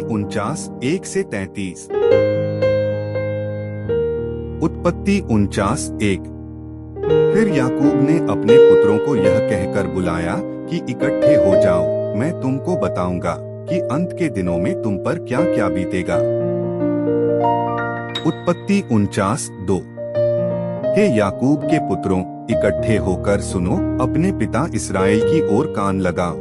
49 1 से 33। उत्पत्ति 49 1। फिर याकूब ने अपने पुत्रों को यह कहकर बुलाया कि इकट्ठे हो जाओ, मैं तुमको बताऊंगा कि अंत के दिनों में तुम पर क्या क्या बीतेगा। उत्पत्ति 49 2। हे याकूब के पुत्रों, इकट्ठे होकर सुनो, अपने पिता इस्राएल की ओर कान लगाओ।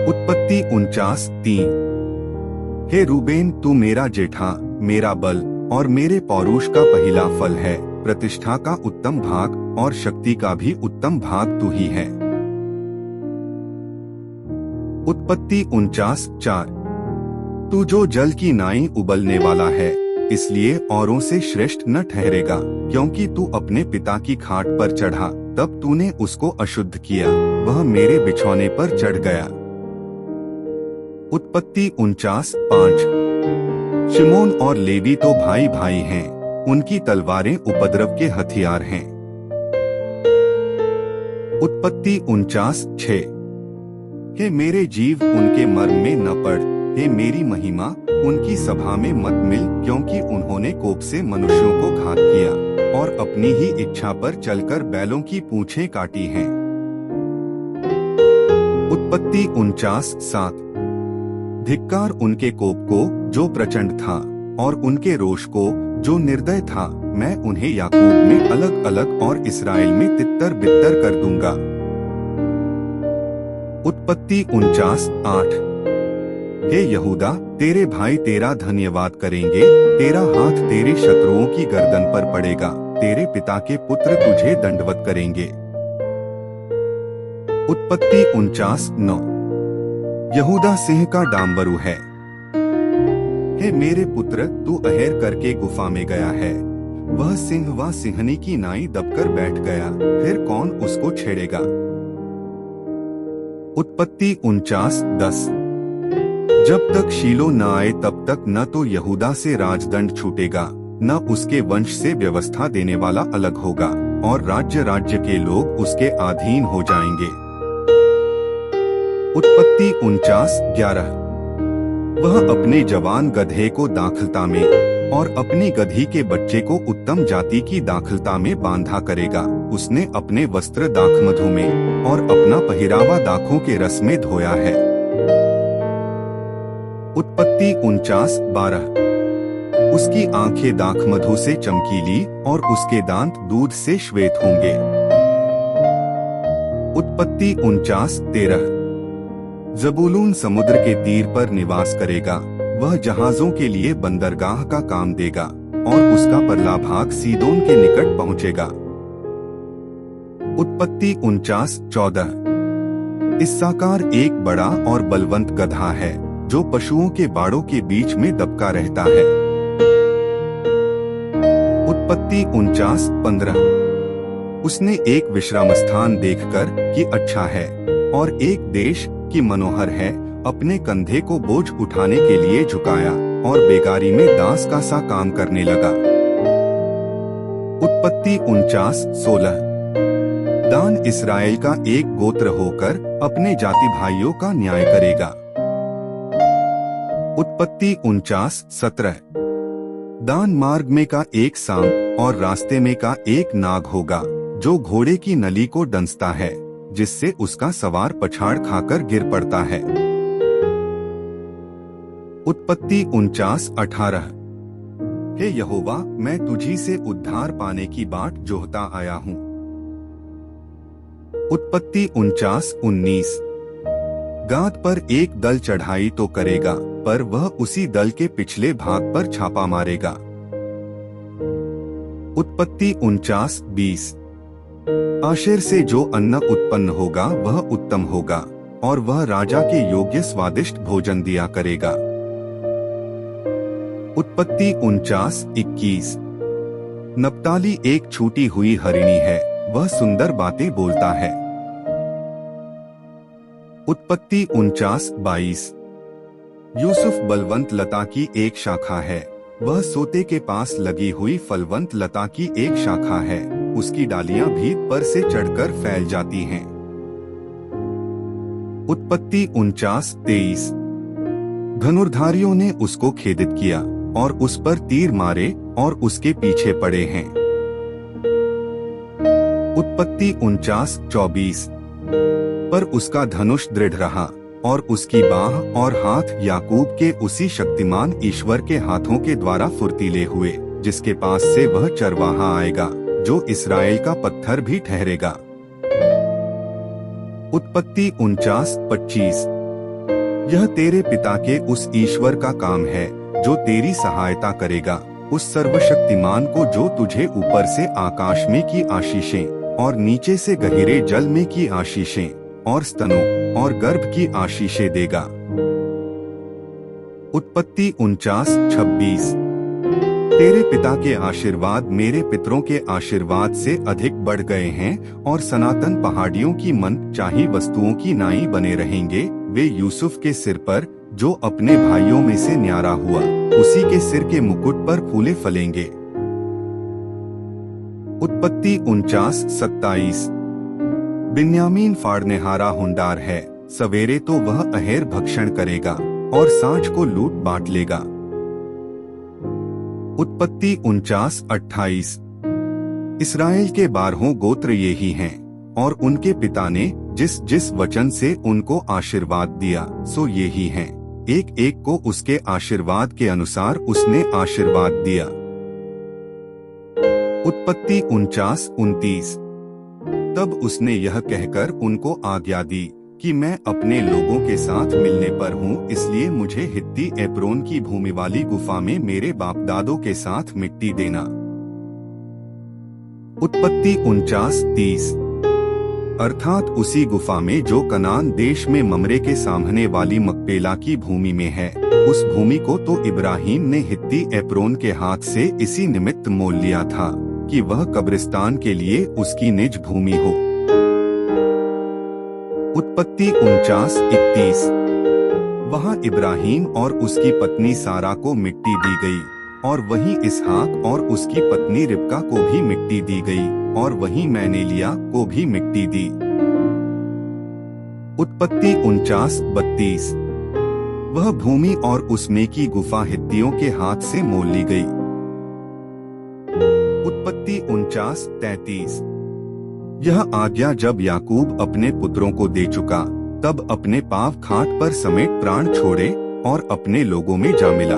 उत्पत्ति 49 3। हे रूबेन, तू मेरा जेठा, मेरा बल और मेरे पौरुष का पहला फल है, प्रतिष्ठा का उत्तम भाग और शक्ति का भी उत्तम भाग तू ही है। उत्पत्ति 49 4। तू जो जल की नाई उबलने वाला है, इसलिए औरों से श्रेष्ठ न ठहरेगा, क्योंकि तू अपने पिता की खाट पर चढ़ा, तब तूने उसको अशुद्ध किया, वह मेरे बिछौने पर चढ़ गया। उत्पत्ति 49 5। शिमोन और लेवी तो भाई भाई हैं, उनकी तलवारें उपद्रव के हथियार हैं। उत्पत्ति 49 6। हे मेरे जीव, उनके मर्म में न पड़, हे मेरी महिमा, उनकी सभा में मत मिल, क्योंकि उन्होंने कोप से मनुष्यों को घात किया और अपनी ही इच्छा पर चलकर बैलों की पूंछें काटी हैं। उत्पत्ति 49 7। धिक्कार उनके कोप को जो प्रचंड था और उनके रोष को जो निर्दय था, मैं उन्हें याकूब में अलग अलग और इस्राएल में तितर बितर कर दूंगा। उत्पत्ति 49 8। हे यहूदा, तेरे भाई तेरा धन्यवाद करेंगे, तेरा हाथ तेरे शत्रुओं की गर्दन पर पड़ेगा, तेरे पिता के पुत्र तुझे दंडवत करेंगे। उत्पत्ति 49 9। यहूदा सिंह का डांबरू है। हे मेरे पुत्र, तू अहेर करके गुफा में गया है, वह सिंह व सिंहनी की नाई दबकर बैठ गया, फिर कौन उसको छेड़ेगा। उत्पत्ति 49 10। जब तक शीलो न आए तब तक न तो यहूदा से राजदंड छूटेगा, न उसके वंश से व्यवस्था देने वाला अलग होगा, और राज्य राज्य के लोग उसके अधीन हो जाएंगे। उत्पत्ति 49 11। वह अपने जवान गधे को दाखलता में और अपनी गधी के बच्चे को उत्तम जाति की दाखलता में बांधा करेगा, उसने अपने वस्त्र दाखमधु में और अपना पहरावा दाखों के रस में धोया है। उत्पत्ति 49 12। उसकी आंखें दाखमधु से चमकीली और उसके दांत दूध से श्वेत होंगे। उत्पत्ति 49 13। जबूलून समुद्र के तीर पर निवास करेगा, वह जहाजों के लिए बंदरगाह का काम देगा और उसका परला भाग सीदोन के निकट पहुंचेगा। उत्पत्ति 49 14। इस्साकार एक बड़ा और बलवंत गधा है, जो पशुओं के बाड़ों के बीच में दबका रहता है। उत्पत्ति 49 15। उसने एक विश्राम स्थान देखकर कि अच्छा है और एक देश की मनोहर है, अपने कंधे को बोझ उठाने के लिए झुकाया और बेगारी में दास का सा काम करने लगा। उत्पत्ति 49 16। दान इस्राएल का एक गोत्र होकर अपने जाति भाइयों का न्याय करेगा। उत्पत्ति 49 17। दान मार्ग में का एक सांप और रास्ते में का एक नाग होगा, जो घोड़े की नली को डंसता है, जिससे उसका सवार पछाड़ खाकर गिर पड़ता है। उत्पत्ति 49 18। हे यहोवा, मैं तुझी से उद्धार पाने की बाट जोहता आया हूँ। उत्पत्ति 49 19। गाद पर एक दल चढ़ाई तो करेगा, पर वह उसी दल के पिछले भाग पर छापा मारेगा। उत्पत्ति 49 20। आशेर से जो अन्न उत्पन्न होगा वह उत्तम होगा, और वह राजा के योग्य स्वादिष्ट भोजन दिया करेगा। उत्पत्ति 49 21। नप्ताली एक छूटी हुई हरिणी है, वह सुंदर बातें बोलता है। उत्पत्ति 49 22। यूसुफ बलवंत लता की एक शाखा है, वह सोते के पास लगी हुई फलवंत लता की एक शाखा है, उसकी डालियां भीत पर से चढ़कर फैल जाती हैं। उत्पत्ति 49 23। धनुर्धारियों ने उसको खेदित किया और उस पर तीर मारे और उसके पीछे पड़े हैं। उत्पत्ति 49:24। पर उसका धनुष दृढ़ रहा और उसकी बाह और हाथ याकूब के उसी शक्तिमान ईश्वर के हाथों के द्वारा फुर्तीले हुए, जिसके पास से वह चरवाहा आएगा जो इस्राएल का पत्थर भी ठहरेगा। उत्पत्ति 49:25। यह तेरे पिता के उस ईश्वर का काम है जो तेरी सहायता करेगा, उस सर्वशक्तिमान को जो तुझे ऊपर से आकाश में की आशीषें और नीचे से गहरे जल में की आशीषें और स्तनों और गर्भ की आशीषें देगा। उत्पत्ति 49:26। तेरे पिता के आशीर्वाद मेरे पितरों के आशीर्वाद से अधिक बढ़ गए हैं और सनातन पहाड़ियों की मन चाही वस्तुओं की नाई बने रहेंगे। वे यूसुफ के सिर पर जो अपने भाइयों में से न्यारा हुआ, उसी के सिर के मुकुट पर फूले फलेंगे। उत्पत्ति 49:27। बिन्यामीन फाड़नेहारा हुंडार है, सवेरे तो वह अहेर भक्षण करेगा और सांझ को लूट बांट लेगा। उत्पत्ति 49:28। इस्राएल के 12 गोत्र ये ही हैं और उनके पिता ने जिस जिस वचन से उनको आशीर्वाद दिया सो ये ही हैं, एक एक को उसके आशीर्वाद के अनुसार उसने आशीर्वाद दिया। उत्पत्ति 49:29। तब उसने यह कहकर उनको आज्ञा दी कि मैं अपने लोगों के साथ मिलने पर हूँ, इसलिए मुझे हित्ती एप्रोन की भूमि वाली गुफा में मेरे बाप दादों के साथ मिट्टी देना। उत्पत्ति 49:30। अर्थात उसी गुफा में जो कनान देश में ममरे के सामने वाली मकपेला की भूमि में है, उस भूमि को तो इब्राहिम ने हित्ती एप्रोन के हाथ से इसी निमित्त मोल लिया था कि वह कब्रिस्तान के लिए उसकी निज भूमि हो। उत्पत्ति 49:31। वहाँ इब्राहिम और उसकी पत्नी सारा को मिट्टी दी गई और वहीं इसहाक और उसकी पत्नी रिबका को भी मिट्टी दी गई और वहीं मैनेलिया को भी मिट्टी दी। उत्पत्ति 49:32। वह भूमि और उसमें की गुफा हित्तियों के हाथ से मोल ली गई। उत्पत्ति 49:33। यह आज्ञा जब याकूब अपने पुत्रों को दे चुका, तब अपने पाँव खाट पर समेट प्राण छोड़े और अपने लोगों में जा मिला।